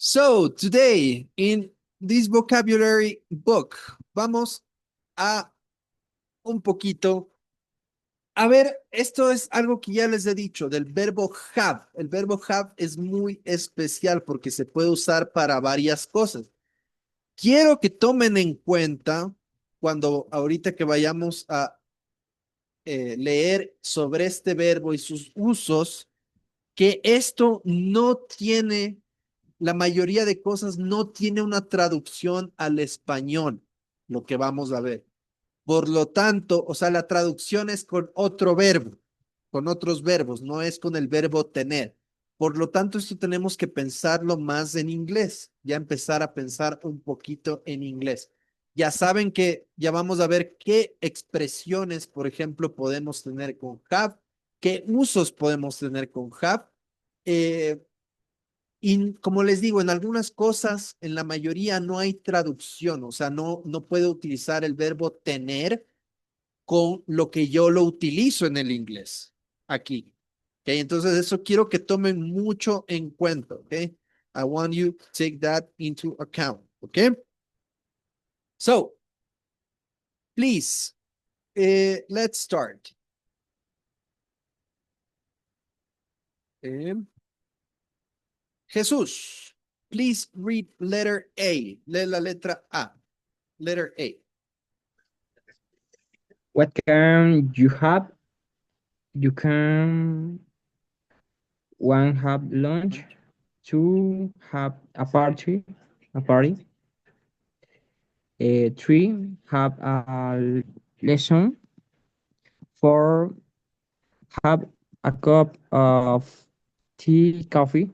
So, today in this vocabulary book, vamos a un poquito. A ver, esto es algo que ya les he dicho del verbo have. El verbo have es muy especial porque se puede usar para varias cosas. Quiero que tomen en cuenta cuando ahorita que vayamos a leer sobre este verbo y sus usos, que esto no tiene, la mayoría de cosas no tiene una traducción al español, lo que vamos a ver. Por lo tanto, o sea, la traducción es con otro verbo, con otros verbos, no es con el verbo tener. Por lo tanto, esto tenemos que pensarlo más en inglés, ya empezar a pensar un poquito en inglés. Ya saben que ya vamos a ver qué expresiones, por ejemplo, podemos tener con have, qué usos podemos tener con have. Eh, y como les digo, en algunas cosas, en la mayoría no hay traducción, o sea, no puedo utilizar el verbo tener con lo que yo lo utilizo en el inglés aquí. Okay, entonces eso quiero que tomen mucho en cuenta. Okay, I want you to take that into account. Okay, so please, let's start. Eh, Jesús, please read letter A. Lee la letra A. Letter A. What can you have? You can one have lunch, two have a party, three have a lesson, four have a cup of tea, coffee,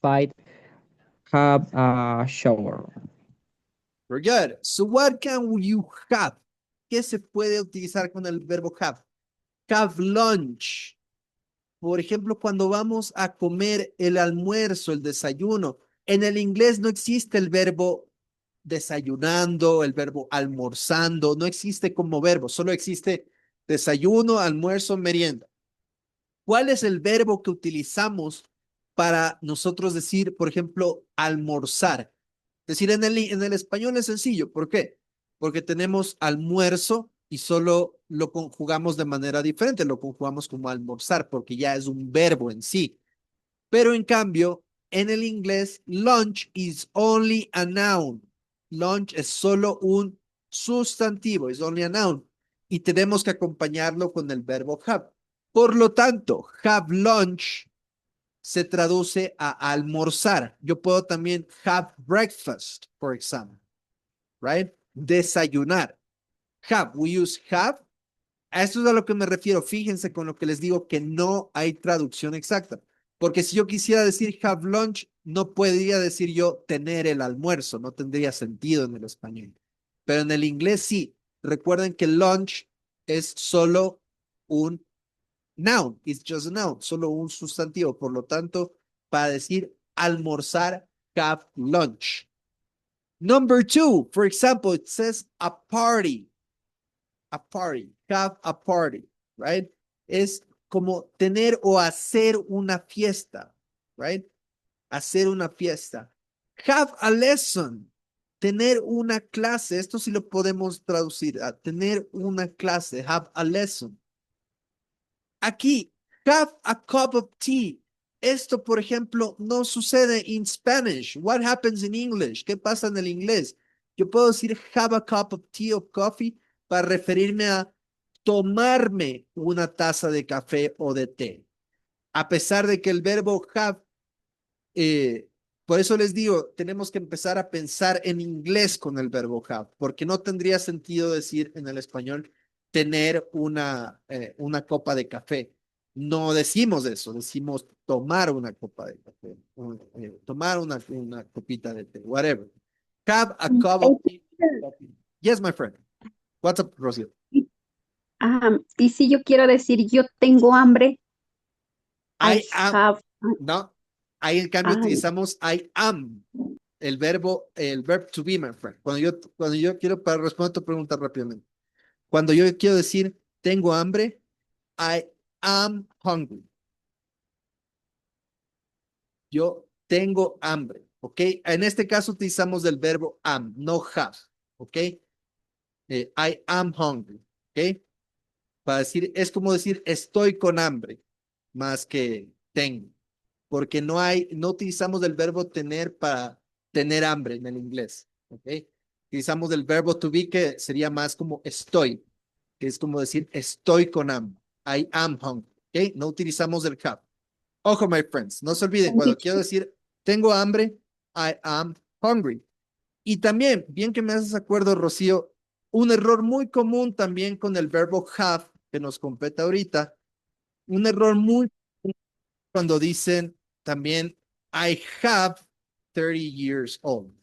five have a shower. Very good. So what can you have? ¿Qué se puede utilizar con el verbo have? Have lunch. Por ejemplo, cuando vamos a comer el almuerzo, el desayuno, en el inglés no existe el verbo desayunando, el verbo almorzando, no existe como verbo, solo existe desayuno, almuerzo, merienda. ¿Cuál es el verbo que utilizamos para nosotros decir, por ejemplo, almorzar? Decir en el español es sencillo. ¿Por qué? Porque tenemos almuerzo y solo lo conjugamos de manera diferente. Lo conjugamos como almorzar porque ya es un verbo en sí. Pero en cambio, en el inglés, lunch is only a noun. Lunch es solo un sustantivo, es only a noun. Y tenemos que acompañarlo con el verbo have. Por lo tanto, have lunch se traduce a almorzar. Yo puedo también have breakfast, por ejemplo, right? Desayunar. Have, we use have. A esto es a lo que me refiero. Fíjense con lo que les digo que no hay traducción exacta. Porque si yo quisiera decir have lunch, no podría decir yo tener el almuerzo. No tendría sentido en el español. Pero en el inglés sí. Recuerden que lunch es solo un noun, it's just a noun, solo un sustantivo. Por lo tanto, para decir almorzar, have lunch. Number two, for example, it says a party, have a party, right? Es como tener o hacer una fiesta, right? Hacer una fiesta. Have a lesson, tener una clase. Esto sí lo podemos traducir a tener una clase, have a lesson. Aquí, have a cup of tea. Esto, por ejemplo, no sucede en Spanish. What happens in English? ¿Qué pasa en el inglés? Yo puedo decir have a cup of tea o coffee para referirme a tomarme una taza de café o de té. A pesar de que el verbo have, eh, por eso les digo, tenemos que empezar a pensar en inglés con el verbo have, porque no tendría sentido decir en el español tener una copa de café. No decimos eso, decimos tomar una copa de café, tomar una copita de té, whatever. Have a cup of tea. Coffee. Yes, my friend. What's up, Rocío? Y si yo quiero decir yo tengo hambre, I I am, have, no, ahí en cambio I, utilizamos I am. El verb to be, my friend. Cuando yo quiero, para responder tu pregunta rápidamente, cuando yo quiero decir tengo hambre, I am hungry. Yo tengo hambre, ¿ok? En este caso utilizamos el verbo am, no have, ¿ok? I am hungry, ¿ok? Para decir, es como decir estoy con hambre, más que tengo, porque no utilizamos el verbo tener para tener hambre en el inglés, ¿ok? Utilizamos el verbo to be que sería más como estoy, que es como decir estoy con hambre, I am hungry, ¿ok? No utilizamos el have. Ojo, my friends, no se olviden, cuando quiero decir tengo hambre, I am hungry. Y también, bien que me haces acuerdo, Rocío, un error muy común también con el verbo have, que nos compete ahorita, un error muy común cuando dicen también I have 30 years old.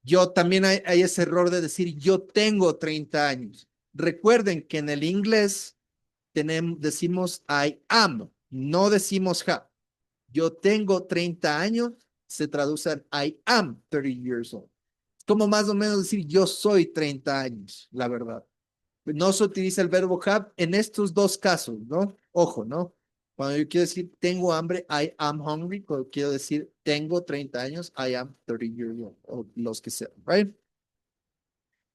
Yo también hay ese error de decir yo tengo 30 años. Recuerden que en el inglés decimos I am, no decimos have. Yo tengo 30 años, se traduce en I am 30 years old. Es como más o menos decir yo soy 30 años, la verdad. No se utiliza el verbo have en estos dos casos, ¿no? Ojo, ¿no? Cuando yo quiero decir tengo hambre, I am hungry. Cuando quiero decir tengo 30 años, I am 30 years old, o los que sean, right?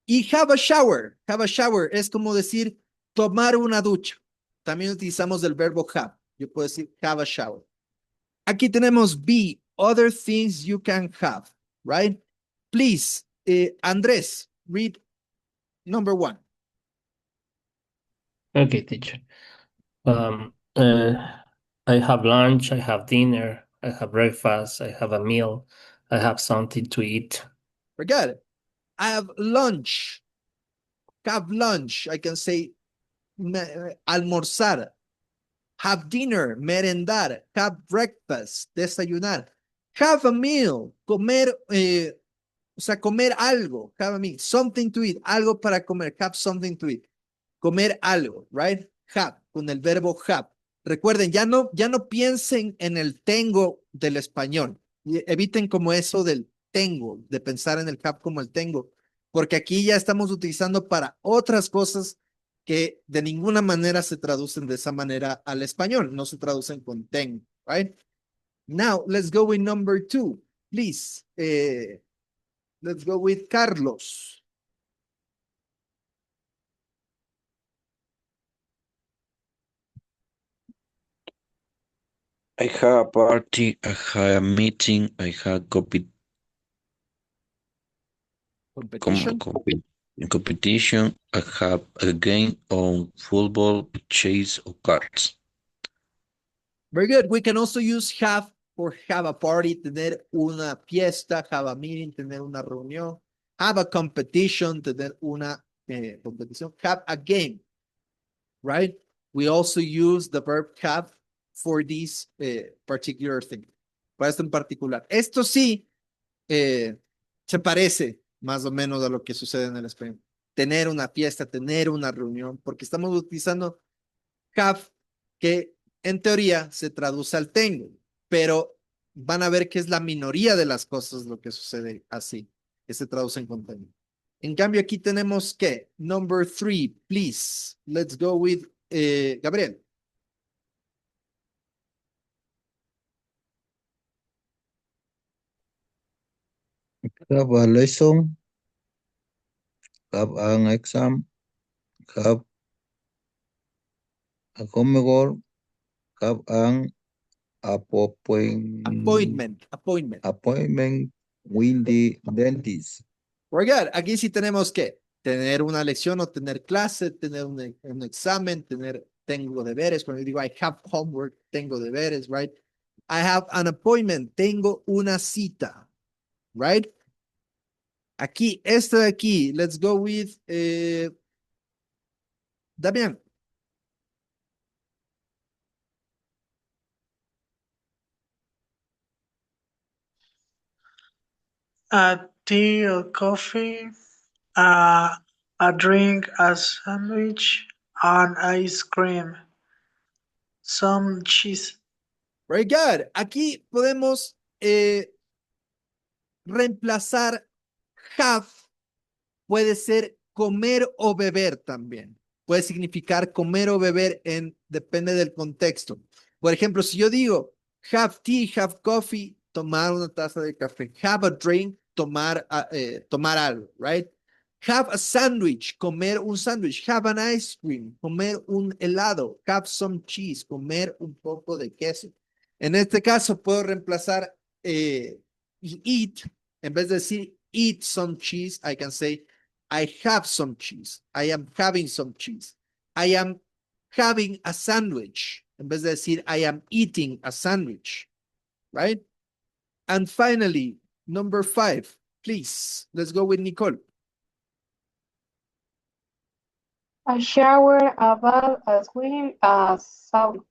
Y have a shower. Have a shower es como decir tomar una ducha. También utilizamos el verbo have. Yo puedo decir have a shower. Aquí tenemos B, other things you can have, right? Please, Andrés, read number 1. Okay, teacher. Um, uh, I have lunch, I have dinner, I have breakfast, I have a meal, I have something to eat. Very good. I have lunch. Have lunch. I can say almorzar. Have dinner, merendar. Have breakfast, desayunar. Have a meal, comer, o sea, comer algo. Have a meal, something to eat, algo para comer. Have something to eat. Comer algo, right? Have, con el verbo have. Recuerden, ya no piensen en el tengo del español. Y eviten como eso del tengo, de pensar en el have como el tengo, porque aquí ya estamos utilizando para otras cosas que de ninguna manera se traducen de esa manera al español, no se traducen con tengo, right? Now, let's go with number 2, please. Let's go with Carlos. I have a party, I have a meeting, I have Competition. competition, I have a game on football, chess, or cards. Very good. We can also use have for have a party, tener una fiesta, have a meeting, tener una reunión, have a competition, tener una competición, have a game, right? We also use the verb have for this particular thing, para esto en particular. Esto sí se parece más o menos a lo que sucede en el español. Tener una fiesta, tener una reunión, porque estamos utilizando have, que en teoría se traduce al tengo, pero van a ver que es la minoría de las cosas lo que sucede así, que se traducen con tengo. En cambio, aquí tenemos que, number 3, please, let's go with Gabriel. Have a lesson, have an exam, have a homework, have an Appointment. appointment with the dentist. Very good. Aquí sí tenemos que tener una lección o tener clase, tener un examen, tengo deberes. Cuando yo digo I have homework, tengo deberes, right? I have an appointment, tengo una cita, right? Aquí, esta de aquí, let's go with Damián. A tea or coffee, a drink, a sandwich, an ice cream, some cheese. Very good. Aquí podemos reemplazar have, puede ser comer o beber también. Puede significar comer o beber depende del contexto. Por ejemplo, si yo digo Have tea, have coffee, tomar una taza de café. Have a drink, tomar, tomar algo, right? Have a sandwich, comer un sándwich. Have an ice cream, comer un helado. Have some cheese, comer un poco de queso. En este caso puedo reemplazar eat. En vez de decir eat some cheese, I can say I have some cheese. I am having some cheese. I am having a sandwich. En vez de decir I am eating a sandwich. Right? And finally, number 5, please. Let's go with Nicole. A shower, a bath, a swim, a sauna.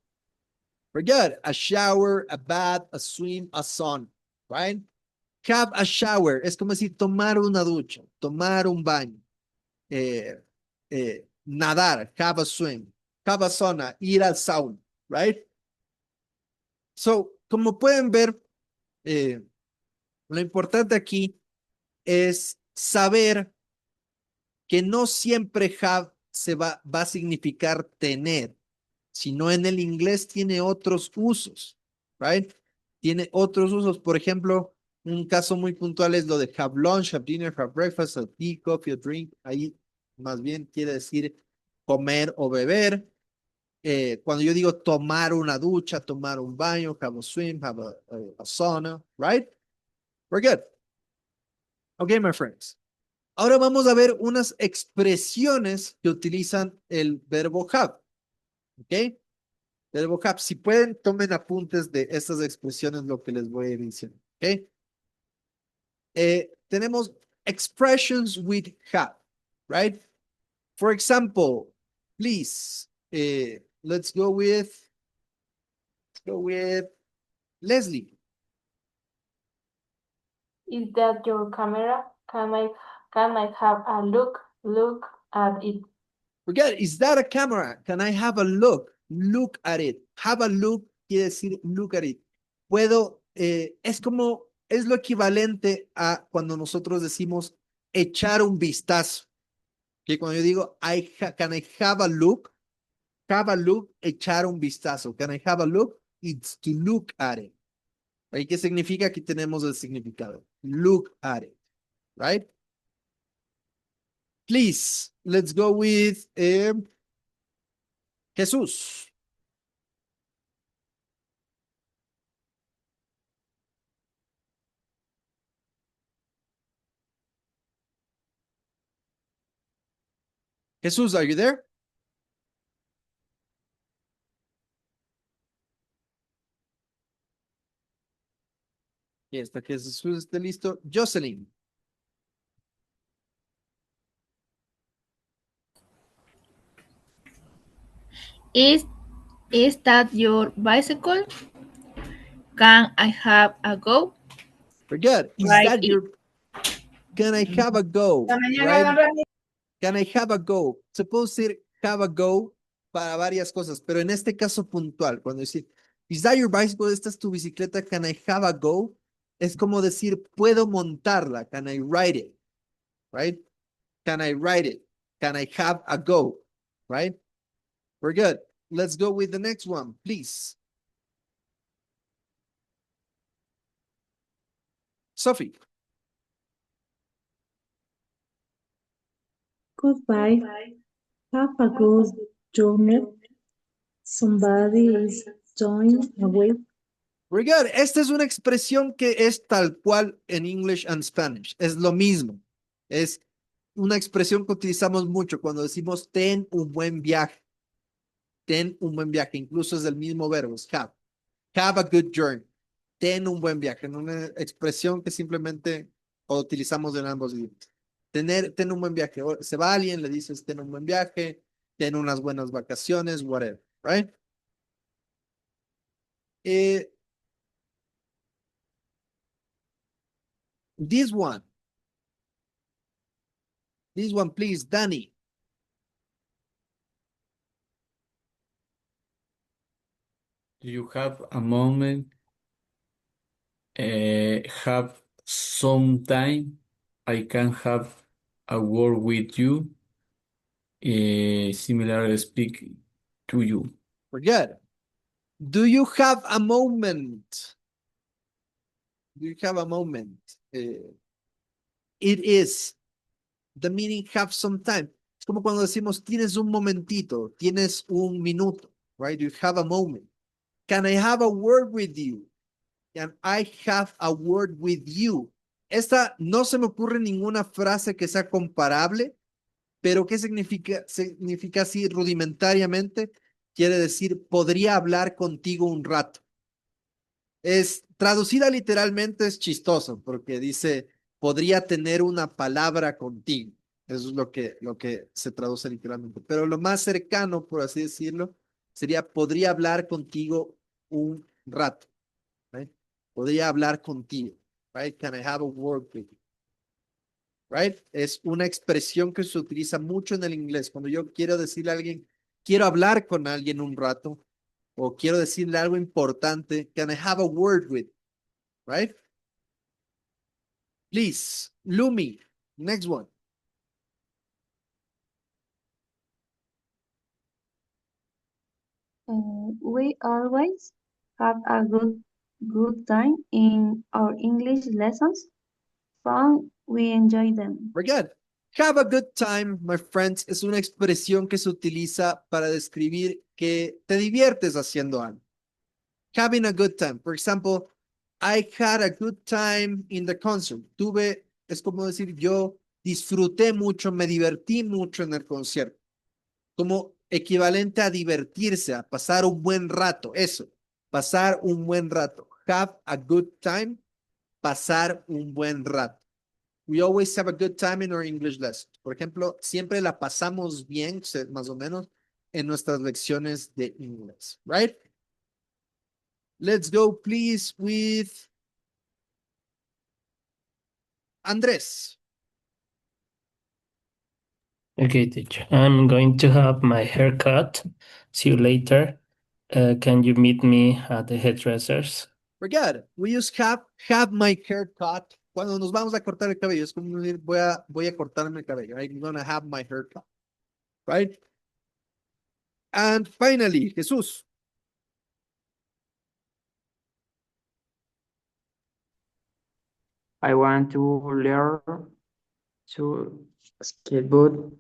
Very good. A shower, a bath, a swim, a sauna. Right? Have a shower. Es como decir tomar una ducha, tomar un baño. Nadar, have a swim. Have a sauna, ir al sauna. Right? So, como pueden ver, lo importante aquí es saber que no siempre have va a significar tener, sino en el inglés tiene otros usos, right? Tiene otros usos. Por ejemplo, un caso muy puntual es lo de have lunch, have dinner, have breakfast, have tea, coffee, a drink. Ahí más bien quiere decir comer o beber. Cuando yo digo tomar una ducha, tomar un baño, have a swim, have a sauna, right? We're good. Okay, my friends. Ahora vamos a ver unas expresiones que utilizan el verbo have. ¿Ok? Verbo have. Si pueden, tomen apuntes de estas expresiones, lo que les voy a ir diciendo. ¿Ok? Tenemos expressions with have, right? For example, please, let's go with Leslie. Is that your camera? Can I have a look at it? Forget, is that a camera? Can I have a look? Look at it. Have a look quiere decir look at it. Puedo, es como, es lo equivalente a cuando nosotros decimos echar un vistazo. Que cuando yo digo, can I have a look? Have a look, echar un vistazo. Can I have a look? It's to look at it. ¿Right? ¿Qué significa? Aquí tenemos el significado. Look at it. Right? Please, let's go with Jesús. Jesús, are you there? Y hasta que Jesús esté listo. Jocelyn. Is that your bicycle? Can I have a go? Very good. Is Right. that your... Can I have a go? Right? Can I have a go? Se puede decir have a go para varias cosas, pero en este caso puntual, cuando decir, is that your bicycle? Esta es tu bicicleta, can I have a go? Es como decir, puedo montarla, can I ride it? Right? Can I ride it? Can I have a go? Right? We're good. Let's go with the next one, please. Sophie. Goodbye. Have a good journey. Somebody is going away. Very good. Esta es una expresión que es tal cual en English and Spanish. Es lo mismo. Es una expresión que utilizamos mucho cuando decimos ten un buen viaje. Ten un buen viaje. Incluso es el mismo verbo, es have. Have a good journey. Ten un buen viaje. En una expresión que simplemente utilizamos en ambos idiomas. Ten un buen viaje. O se va alguien, le dices ten un buen viaje, ten unas buenas vacaciones, whatever, right? This one, please, Danny. Do you have a moment? Have some time? I can have a word with you. Similar speak to you. We're good. Do you have a moment? Do you have a moment? It is. The meaning have some time. Es como cuando decimos tienes un momentito, tienes un minuto, right? You have a moment. Can I have a word with you? Can I have a word with you? Esta no se me ocurre ninguna frase que sea comparable, pero ¿qué significa? Significa así rudimentariamente. Quiere decir, podría hablar contigo un rato. Es traducida literalmente es chistoso porque dice, podría tener una palabra contigo. Eso es lo que se traduce literalmente. Pero lo más cercano, por así decirlo, sería, podría hablar contigo un rato. Right? Podría hablar contigo. Right? Can I have a word with you? Right? Es una expresión que se utiliza mucho en el inglés. Cuando yo quiero decirle a alguien, quiero hablar con alguien un rato, o quiero decirle algo importante, can I have a word with? Right? Please, Lumi, next one. We always have a good time in our English lessons. Fun, we enjoy them. Very good. Have a good time, my friends, es una expresión que se utiliza para describir que te diviertes haciendo algo. Having a good time. For example, I had a good time in the concert. Es como decir, yo disfruté mucho, me divertí mucho en el concierto. Como equivalente a divertirse, a pasar un buen rato. Eso, pasar un buen rato. Have a good time, pasar un buen rato. We always have a good time in our English lesson. Por ejemplo, siempre la pasamos bien, más o menos, en nuestras lecciones de inglés, right? Let's go, please, with Andrés. Okay, teacher. I'm going to have my hair cut. See you later. Can you meet me at the hairdressers? Very good. We use have my hair cut. Cuando nos vamos a cortar el cabello, es como decir, voy a cortarme el cabello. I'm gonna have my hair cut. Right? And finally, Jesús. I want to learn to skateboard.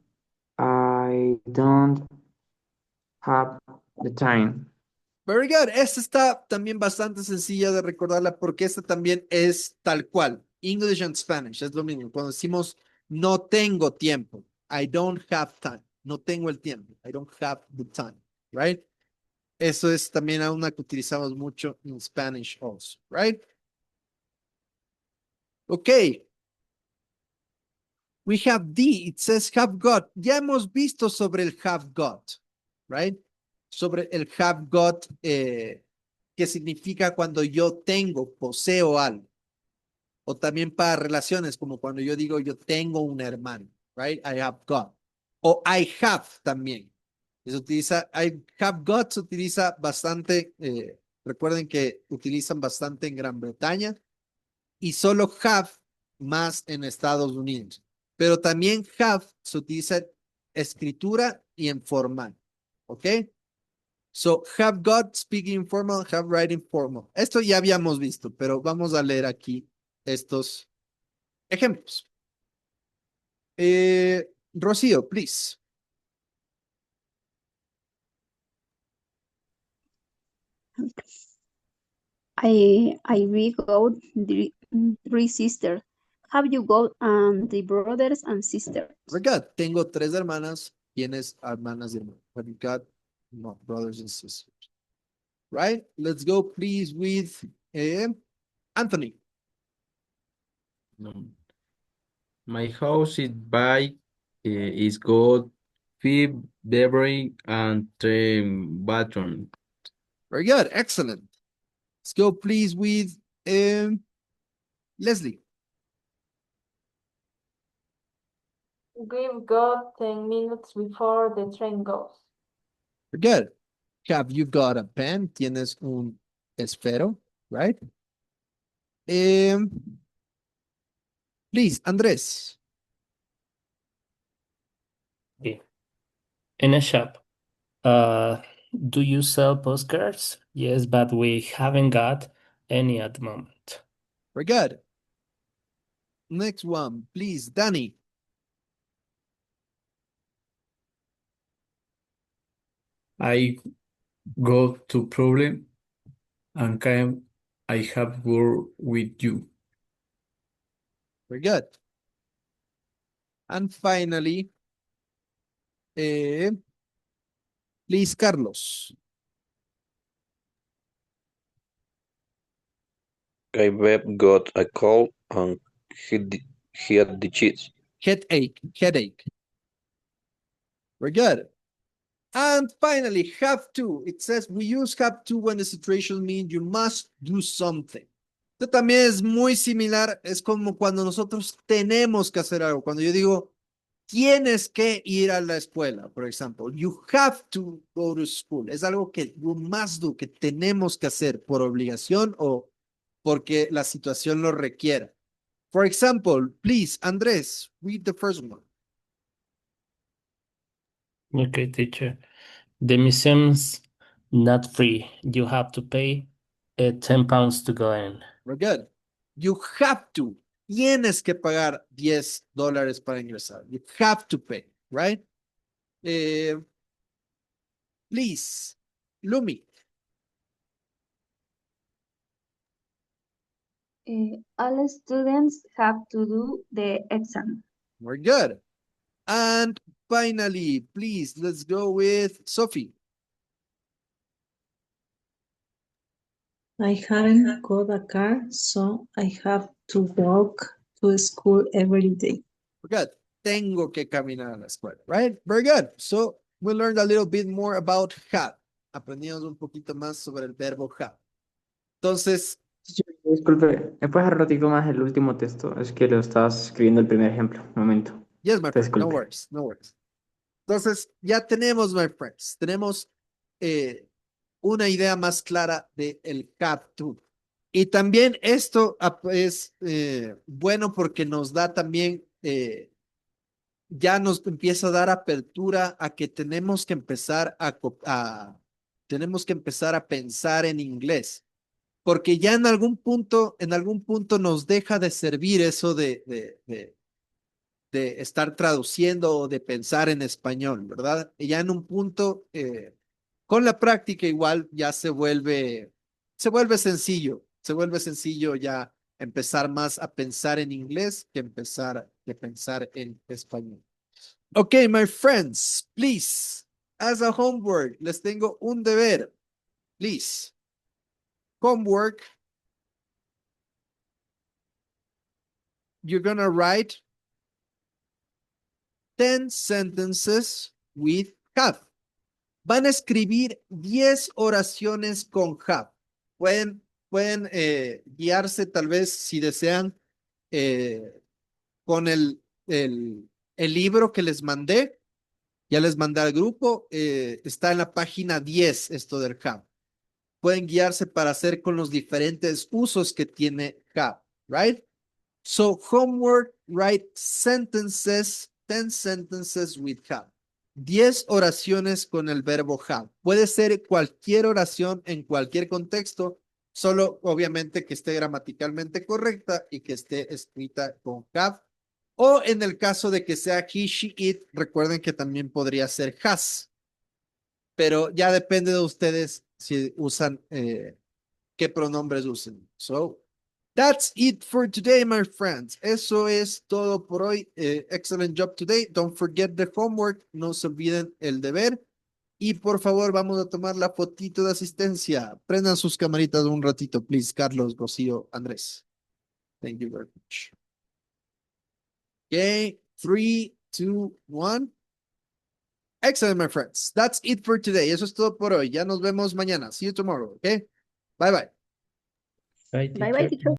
I don't have the time. Very good. Esta está también bastante sencilla de recordarla porque esta también es tal cual. English and Spanish es lo mismo. Cuando decimos no tengo tiempo, I don't have time. No tengo el tiempo. I don't have the time. Right? Eso es también una que utilizamos mucho en Spanish also. Right? Ok. We have D. It says have got. Ya hemos visto sobre el have got. Right? Sobre el have got, que significa cuando yo tengo, poseo algo. O también para relaciones, como cuando yo digo yo tengo un hermano, right? I have got. O I have también. Se utiliza, I have got se utiliza bastante, recuerden que utilizan bastante en Gran Bretaña y solo have más en Estados Unidos. Pero también have se utiliza en escritura y en formal, ¿ok? So, have got, speaking informal, have writing formal. Esto ya habíamos visto, pero vamos a leer aquí estos ejemplos. Rocío, please. We got three sisters. Have you got the brothers and sisters? Very good. Tengo tres hermanas. ¿Tienes hermanas y hermanos? Have you got no, brothers and sisters? Right? Let's go, please, with Anthony. No. My house is got 5 bedroom and 3 bathroom. Very good. Excellent. Let's go, please, with Leslie. We've got 10 minutes before the train goes. Very good. Have you got a pen? ¿Tienes un esfero? Right? Please, Andrés. Okay. In a shop, do you sell postcards? Yes, but we haven't got any at the moment. Very good. Next one, please, Danny. I got to problem and I have work with you. Very good. And finally, please, Carlos. I got a cold and he had the cheese. Headache. Very good. And finally, have to. It says we use have to when the situation means you must do something. Esto también es muy similar. Es como cuando nosotros tenemos que hacer algo. Cuando yo digo, tienes que ir a la escuela, por ejemplo. You have to go to school. Es algo que you must do, que tenemos que hacer por obligación o porque la situación lo requiera. For example, please, Andrés, read the first one. Okay, teacher. The museum's not free. You have to pay £10 to go in. Very good. You have to. Tienes que pagar $10 para ingresar. You have to pay, right? Please, Lumi. All students have to do the exam. Very good. And finally, please, let's go with Sophie. I haven't got a car, so I have to walk to school every day. Very good. Tengo que caminar a la escuela, right? Very good. So we learned a little bit more about have. Aprendimos un poquito más sobre el verbo have. Entonces, Disculpe, ¿me puedes dar un ratito más el último texto? Es que lo estás escribiendo el primer ejemplo. Un momento. yes, my friend, no Disculpe. worries, no worries. Entonces, ya tenemos, my friends, tenemos una idea más clara de el have to. Y también esto es bueno porque nos da también, ya nos empieza a dar apertura a que tenemos que empezar tenemos que empezar a pensar en inglés. Porque ya en algún punto nos deja de servir eso de estar traduciendo o de pensar en español, ¿verdad? Y ya en un punto, con la práctica igual ya se vuelve sencillo ya empezar más a pensar en inglés que pensar en español. Okay, my friends, please, as a homework, les tengo un deber, please. Homework, you're gonna write 10 sentences with have. Van a escribir 10 oraciones con have. Pueden guiarse tal vez si desean con el libro que les mandé. Ya les mandé al grupo. Está en la página 10 esto del have. Pueden guiarse para hacer con los diferentes usos que tiene have, right? So homework, write sentences, 10 sentences with have. 10 oraciones con el verbo have. Puede ser cualquier oración en cualquier contexto, solo obviamente que esté gramaticalmente correcta y que esté escrita con have. O en el caso de que sea he, she, it, recuerden que también podría ser has. Pero ya depende de ustedes si usan, qué pronombres usen. So, that's it for today, my friends. Eso es todo por hoy. Excellent job today. Don't forget the homework. No se olviden el deber. Y por favor, vamos a tomar la fotito de asistencia. Prendan sus camaritas un ratito, please. Carlos, Rocío, Andrés. Thank you very much. Okay, 3, 2, 1. Excellent, my friends. That's it for today. Eso es todo por hoy. Ya nos vemos mañana. See you tomorrow, okay? Bye, bye. Bye, Bye bye, teacher. teacher.